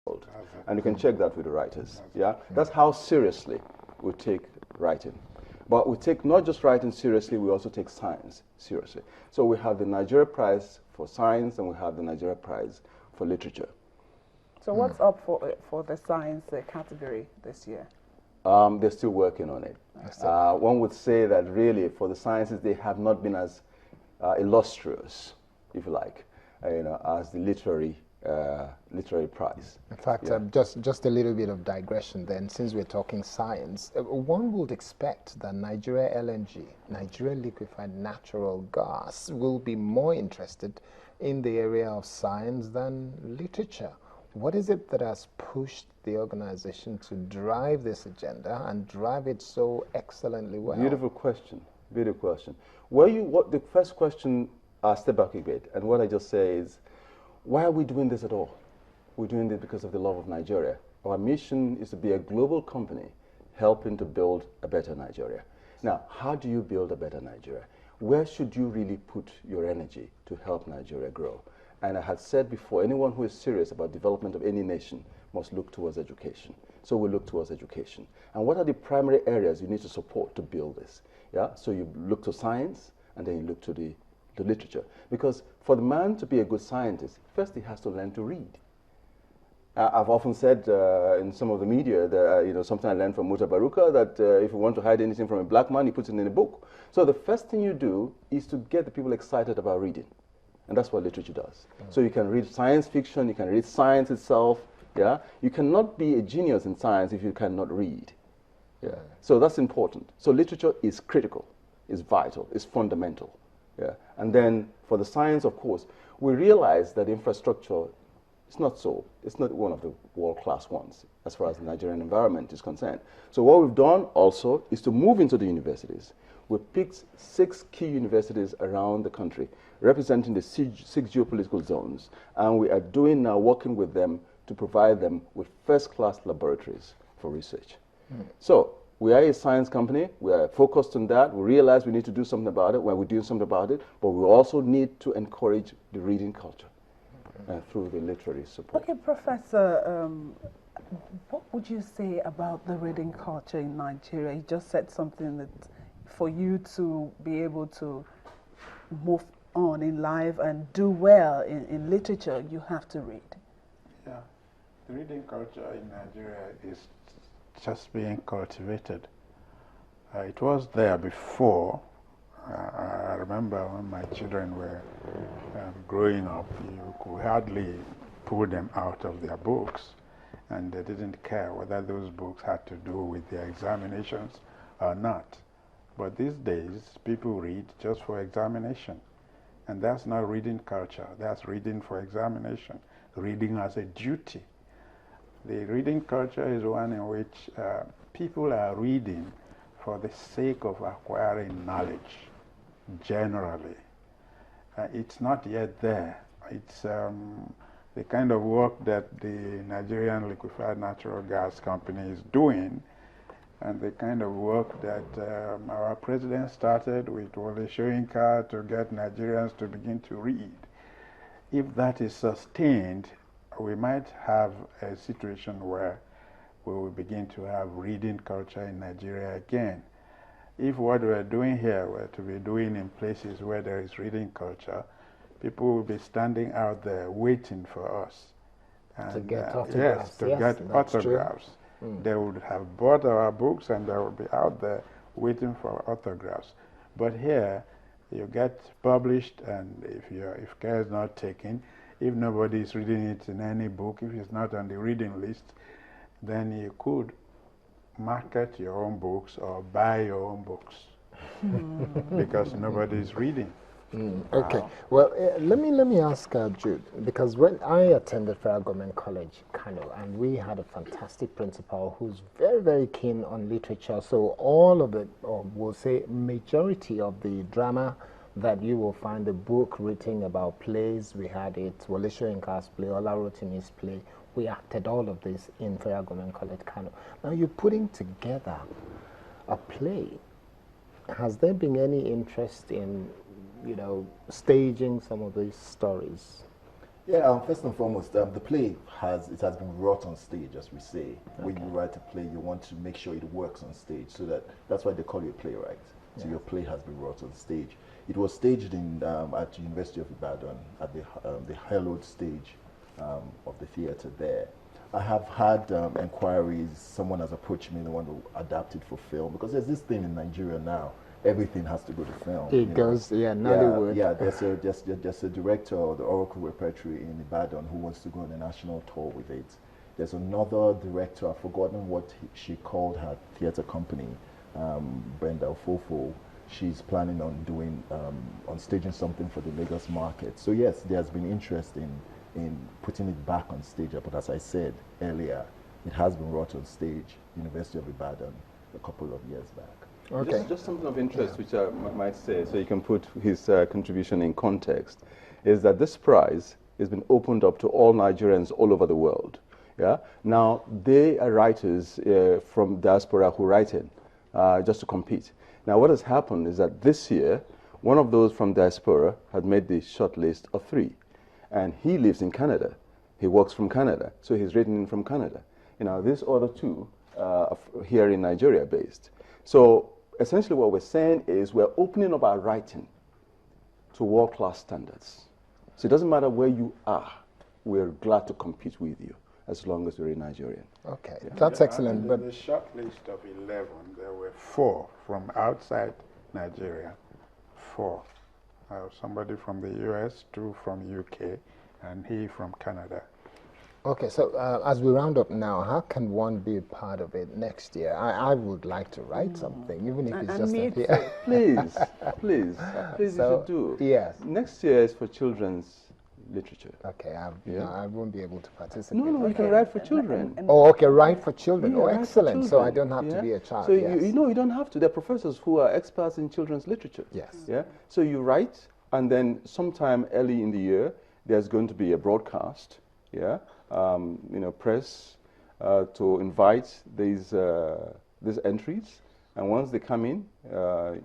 world. And you can check that with the writers. Yeah, that's how seriously we take writing. But we take not just writing seriously, we also take science seriously. So we have the Nigeria Prize for Science and we have the Nigeria Prize for Literature. So what's up for the science category this year? They're still working on it. One would say that really for the sciences, they have not been as illustrious, if you like, as the literary prize. In fact, just a little bit of digression then, since we're talking science, one would expect that Nigeria LNG, Nigeria Liquefied Natural Gas, will be more interested in the area of science than literature. What is it that has pushed the organization to drive this agenda and drive it so excellently well? Beautiful question. Beautiful question. What the first question, step back a bit, and what I just say is, why are we doing this at all? We're doing this because of the love of Nigeria. Our mission is to be a global company helping to build a better Nigeria. Now, how do you build a better Nigeria? Where should you really put your energy to help Nigeria grow? And I had said before, anyone who is serious about development of any nation must look towards education. So we look towards education. And what are the primary areas you need to support to build this? Yeah? So you look to science, and then you look to the literature. Because for the man to be a good scientist, first he has to learn to read. I've often said in some of the media that, something I learned from Muta Baruka, that if you want to hide anything from a black man, he puts it in a book. So the first thing you do is to get the people excited about reading. And that's what literature does. So you can read science fiction, you can read science itself. Yeah? You cannot be a genius in science if you cannot read. Yeah? So that's important. So literature is critical, is vital, is fundamental. Yeah? And then for the science, of course, we realize that infrastructure is not it's not one of the world-class ones as far as the Nigerian environment is concerned. So what we've done also is to move into the universities. We picked 6 key universities around the country, representing the 6 geopolitical zones. And we are working with them to provide them with first-class laboratories for research. So we are a science company. We are focused on that. We realize we need to do something about it. We're doing something about it. But we also need to encourage the reading culture through the literary support. Okay, Professor, what would you say about the reading culture in Nigeria? You just said something that for you to be able to move on in life and do well in literature, you have to read. Yeah, the reading culture in Nigeria is just being cultivated. It was there before. I remember when my children were growing up, you could hardly pull them out of their books, and they didn't care whether those books had to do with their examinations or not. But these days, people read just for examination. And that's not reading culture. That's reading for examination, reading as a duty. The reading culture is one in which people are reading for the sake of acquiring knowledge, generally. It's not yet there. It's the kind of work that the Nigerian Liquefied Natural Gas Company is doing, and the kind of work that our president started with Wole Soyinka to get Nigerians to begin to read. If that is sustained, we might have a situation where we will begin to have reading culture in Nigeria again. If what we're doing here were to be doing in places where there is reading culture, people will be standing out there waiting for us. And, to get autographs. Yes, to get autographs. They would have bought our books and they would be out there waiting for autographs. But here, you get published, and if care is not taken, if nobody is reading it in any book, if it's not on the reading list, then you could market your own books or buy your own books because nobody is reading. Okay. Well, let me ask Jude, because when I attended Federal Government College, Kano, and we had a fantastic principal who's very, very keen on literature. So all of it, or we'll say majority of the drama that you will find, the book written about plays, we had it, Wole Soyinka's play, Olarotimi's play, we acted all of this in Federal Government College, Kano. Now you're putting together a play. Has there been any interest in staging some of these stories? Yeah, first and foremost, the play has been wrought on stage, as we say. When you write a play, you want to make sure it works on stage, so that's why they call you a playwright. So your play has been wrought on stage. It was staged in at the University of Ibadan at the hallowed stage of the theatre there. I have had inquiries. Someone has approached me. They want to adapt it for film because there's this thing in Nigeria now. Everything has to go to film. It goes, Nollywood. Yeah, there's a director of the Oracle Repertory in Ibadan who wants to go on a national tour with it. There's another director, I've forgotten what she called her theater company, Brenda Ofofo. She's planning on doing, on staging something for the Lagos market. So yes, there's been interest in putting it back on stage. But as I said earlier, it has been brought on stage, University of Ibadan, a couple of years back. Okay. Just something of interest, which I might say, so you can put his contribution in context, is that this prize has been opened up to all Nigerians all over the world. Yeah. Now they are writers from diaspora who write in just to compete. Now what has happened is that this year, one of those from diaspora had made the short list of 3, and he lives in Canada. He works from Canada, so he's written in from Canada. You know, these other 2 are here in Nigeria based. So essentially what we're saying is we're opening up our writing to world-class standards. So it doesn't matter where you are, we're glad to compete with you as long as you're a Nigerian. Okay, that's excellent. But the short list of 11, there were 4 from outside Nigeria. 4. Somebody from the US, 2 from UK, and he from Canada. Okay, so as we round up now, how can one be a part of it next year? I would like to write something, even if it's just a year. Please, you should do. Yes. Next year is for children's literature. Okay, I won't be able to participate. No, you can write for children. Oh, okay, write for children. Yeah, oh, write for excellent. So I children. don't have to be a child. So yes. you don't have to. There are professors who are experts in children's literature. Yes. Yeah. So you write, and then sometime early in the year, there's going to be a broadcast. Yeah. Press to invite these entries, and once they come in,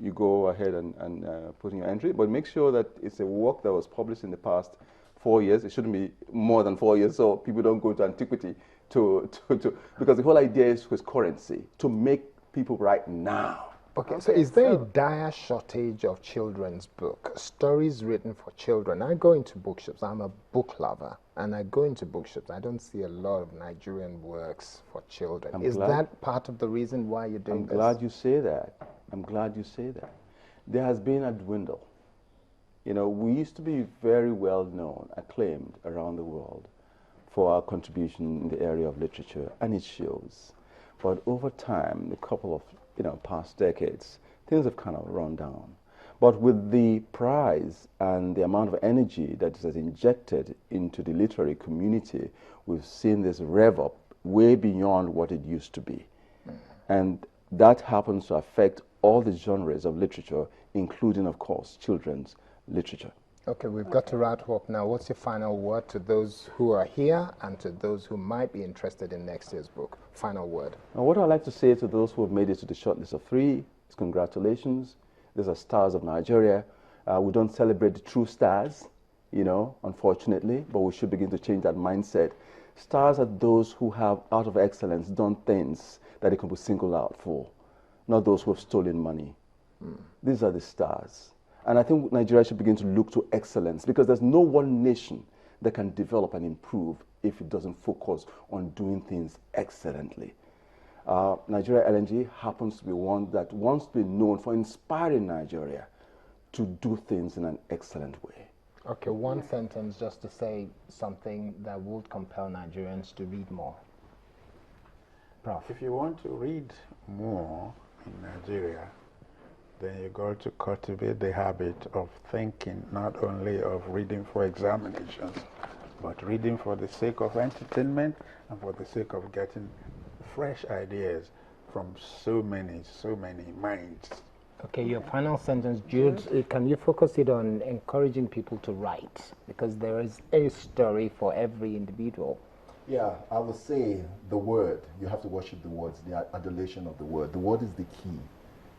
you go ahead and put in your entry. But make sure that it's a work that was published in the past 4 years. It shouldn't be more than 4 years, so people don't go to antiquity because the whole idea is with currency to make people write now. Okay, so is there a dire shortage of children's book, stories written for children? I go into bookshops, I'm a book lover, and I go into bookshops, I don't see a lot of Nigerian works for children. Is that part of the reason why you're doing this? I'm glad you say that. I'm glad you say that. There has been a dwindle. We used to be very well known, acclaimed around the world for our contribution in the area of literature, and it shows. But over time, a couple of past decades, things have kind of run down. But with the prize and the amount of energy that is injected into the literary community, we've seen this rev up way beyond what it used to be. And that happens to affect all the genres of literature, including, of course, children's literature. Okay, we've got to wrap up now. What's your final word to those who are here and to those who might be interested in next year's book? Final word. Now, what I'd like to say to those who have made it to the shortlist of 3 is congratulations. These are stars of Nigeria. We don't celebrate the true stars, unfortunately, but we should begin to change that mindset. Stars are those who have, out of excellence, done things that they can be singled out for, not those who have stolen money. These are the stars. And I think Nigeria should begin to look to excellence, because there's no one nation that can develop and improve if it doesn't focus on doing things excellently. Nigeria LNG happens to be one that wants to be known for inspiring Nigeria to do things in an excellent way. Okay, one sentence just to say something that would compel Nigerians to read more. Prof. If you want to read more in Nigeria, then you got to cultivate the habit of thinking, not only of reading for examinations, but reading for the sake of entertainment and for the sake of getting fresh ideas from so many minds. Okay, your final sentence, Jude, can you focus it on encouraging people to write? Because there is a story for every individual. Yeah, I would say the word. You have to worship the words, the adulation of the word. The word is the key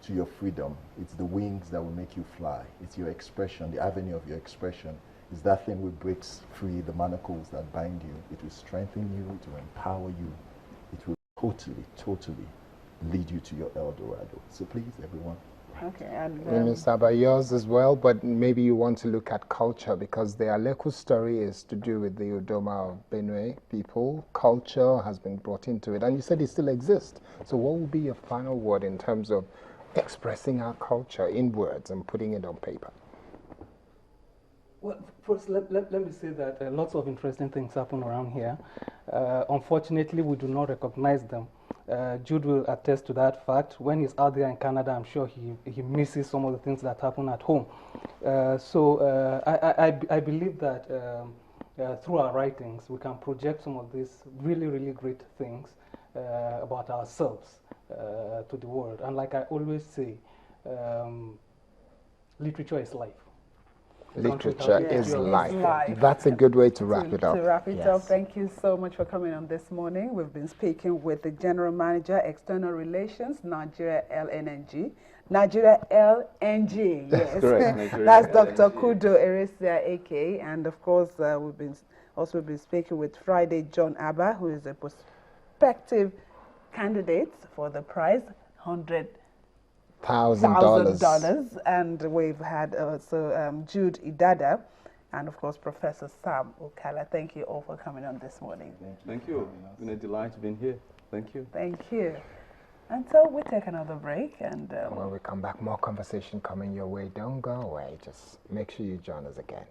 to your freedom. It's the wings that will make you fly. It's your expression, the avenue of your expression. It's that thing which breaks free the manacles that bind you. It will strengthen you, it will empower you. It will totally, totally lead you to your El Dorado. So please, everyone. Okay, and Saba, yours as well, but maybe you want to look at culture because the Aleku story is to do with the Udoma of Benue people. Culture has been brought into it, and you said it still exists. So what will be your final word in terms of expressing our culture in words and putting it on paper? Well, first, let me say that lots of interesting things happen around here. Unfortunately, we do not recognize them. Jude will attest to that fact. When he's out there in Canada, I'm sure he misses some of the things that happen at home. I believe that through our writings, we can project some of these really, really great things about ourselves to the world. And like I always say, literature is life. Literature is life. That's a good way to wrap it up. To wrap it up, thank you so much for coming on this morning. We've been speaking with the General Manager, External Relations, Nigeria LNNG. Nigeria LNG, yes. Correct. That's Dr. Kudo Eresia AK. And of course, we've also been speaking with Friday John Abba, who is a prospective candidate for the prize, $100,000, and we've had also Jude Idada, and of course Professor Sam Okala. Thank you all for coming on this morning. Thank you. It's been a delight being here. Thank you. Thank you. Until we take another break, and when we come back, more conversation coming your way. Don't go away. Just make sure you join us again.